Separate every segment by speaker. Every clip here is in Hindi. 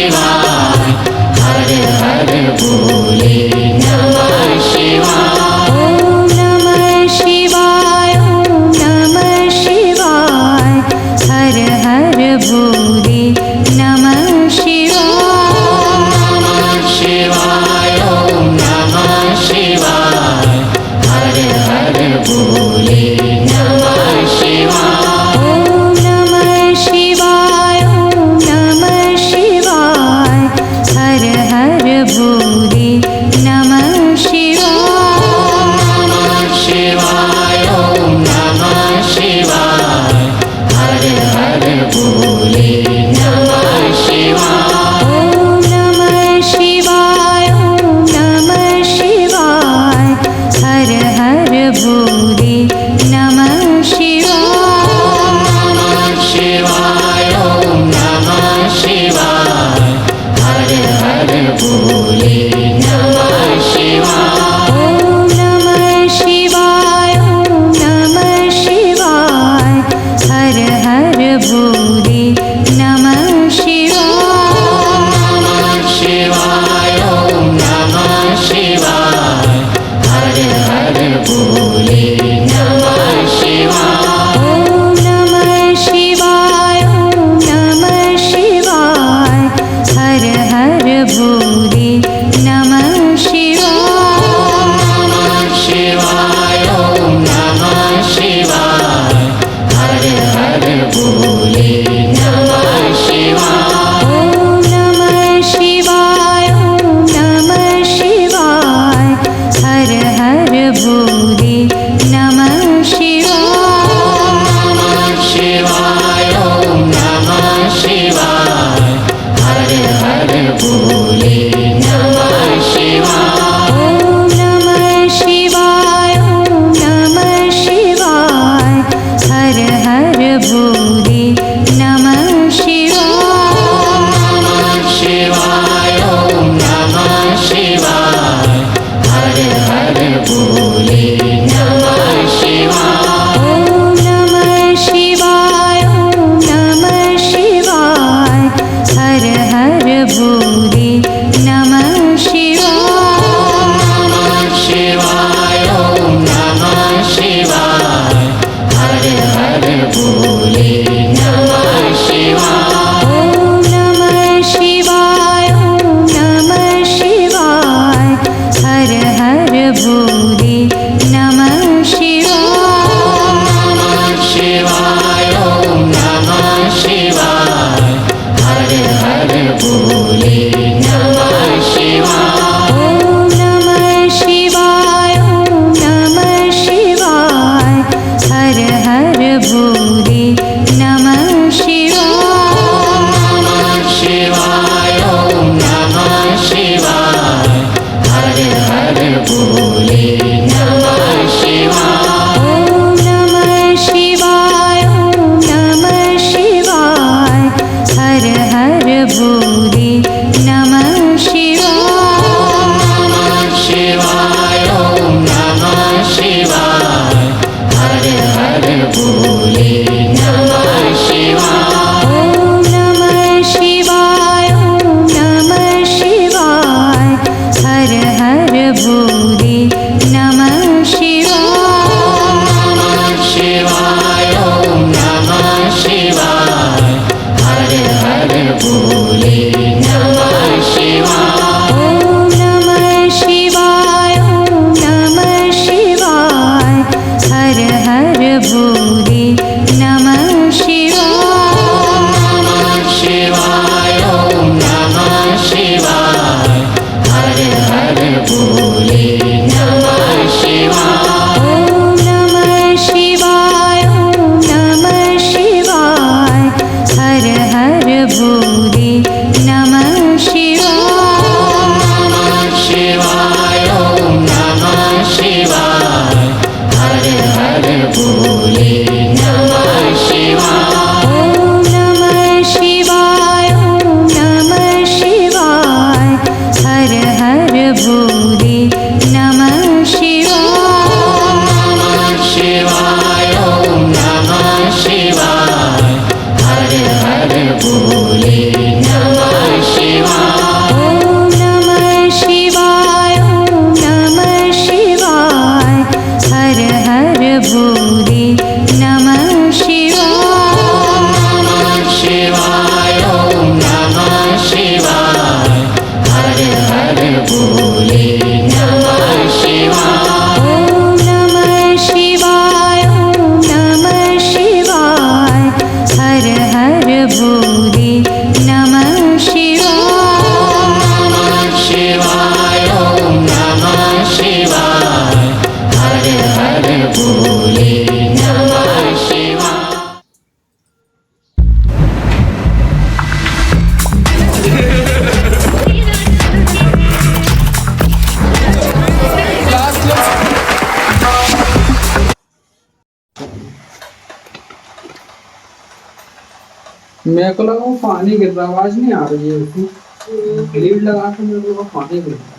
Speaker 1: शिवाय हर हर भोले नमः शिवाय।
Speaker 2: ओम नमः शिवाय ओम नमः शिवाय हर हर भोले नमः शिवाय।
Speaker 1: ओम नमः शिवाय हर हर भोले नमः शिवाय।
Speaker 2: ओम नमः शिवाय ओम नमः शिवाय हर हर भोले नमः
Speaker 1: शिवाय। ओम नमः शिवाय हर हर भोले नमः शिवाय।
Speaker 2: ओम नमः शिवाय ओम नमः शिवाय हर हर भोले नमः
Speaker 1: शिवाय। ओम नमः शिवाय हर हर भोले नमः शिवाय।
Speaker 2: ओम नमः शिवाय ओम नमः शिवाय हर हर भोले नमः
Speaker 1: शिवाय। ओम नमः शिवाय हर हर भोले नमः शिवाय।
Speaker 2: ओम नमः शिवाय ओम नमः शिवाय हर हर भोले नमः
Speaker 1: शिवाय। ओम नमः शिवाय हर हर भोले नमः शिवाय।
Speaker 2: ओम नमः शिवाय ओम नमः शिवाय हर हर भोले नमः
Speaker 1: शिवाय। ओम नमः शिवाय हर हर भोले नमः शिवाय।
Speaker 2: ओम नमः शिवाय ओम नमः शिवाय हर हर भोले नमः
Speaker 1: शिवाय। ओम नमः शिवाय हर हर भोले नमः शिवाय।
Speaker 2: ओम नमः शिवाय ओम नमः शिवाय हर हर भोले नमः
Speaker 1: शिवाय। ओम नमः शिवाय हर हर भोले नमः शिवाय।
Speaker 2: ओम नमः शिवाय ओम नमः शिवाय हर हर भोले नमः
Speaker 1: शिवाय। ओम नमः शिवाय हर हर भोले नमः शिवाय।
Speaker 2: ओम नमः शिवाय ओम नमः शिवाय हर हर भोले नमः
Speaker 1: शिवाय। ओम नमः शिवाय हर हर भोले नमः शिवाय।
Speaker 2: ओम नमः शिवाय ओम नमः शिवाय हर हर भोले नमः
Speaker 1: शिवाय। ओम नमः शिवाय हर हर भोले नमः शिवाय।
Speaker 2: ओम नमः शिवाय ओम नमः शिवाय हर हर भोले नमः
Speaker 1: शिवाय। ओम नमः शिवाय हर हर भोले नमः शिवाय।
Speaker 2: ओम नमः शिवाय ओम नमः शिवाय हर हर भोले नमः
Speaker 1: शिवाय। ओम नमः शिवाय हर हर भोले नमः शिवाय।
Speaker 2: ओम नमः शिवाय ओम नमः शिवाय हर हर भोले नमः
Speaker 3: मेरे को लगा वो पानी गिर रहा, आवाज नहीं आ रही है उसकी। लीड लगा के मेरे को लगा पानी गिर रहा।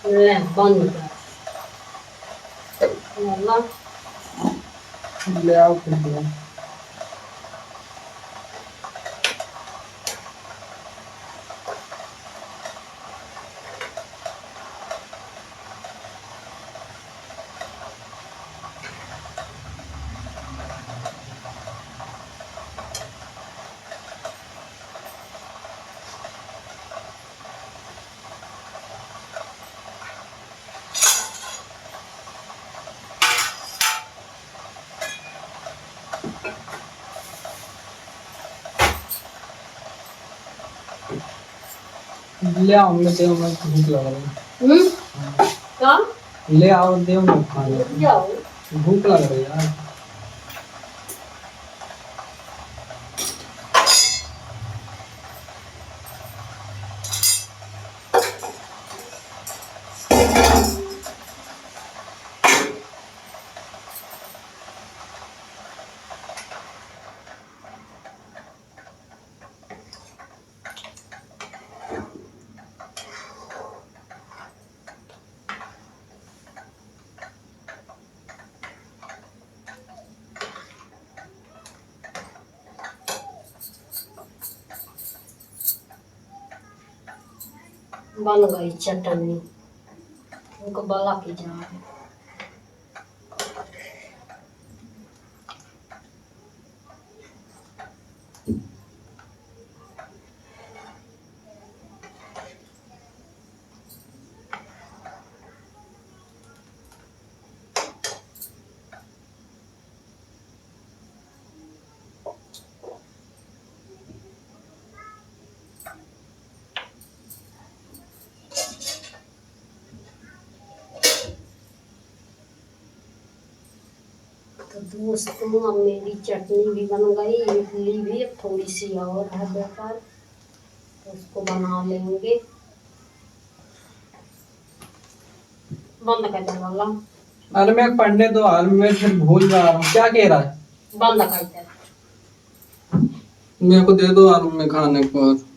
Speaker 4: ले बंद कर वाला
Speaker 3: ले आओ फिर ले। ले आओ, मैं देव में भूख लग रही है।
Speaker 4: क्या
Speaker 3: ले आओ देव में खाना,
Speaker 4: जाओ
Speaker 3: भूख लग रही है यार।
Speaker 4: बन गई चटनी उनको बला की जा तो दोस्तों अब मेरी चटनी भी बन गई, इडली भी अब थोड़ी सी और है बेकार, तो उसको बना लेंगे। बंद कर दे वाला,
Speaker 3: अरे मैं पढ़ने दो हाल में, फिर भूल जा रहा हूँ क्या कह रहा है।
Speaker 4: बंद कर दे।
Speaker 3: मेरे को दे दो हाल में खाने को।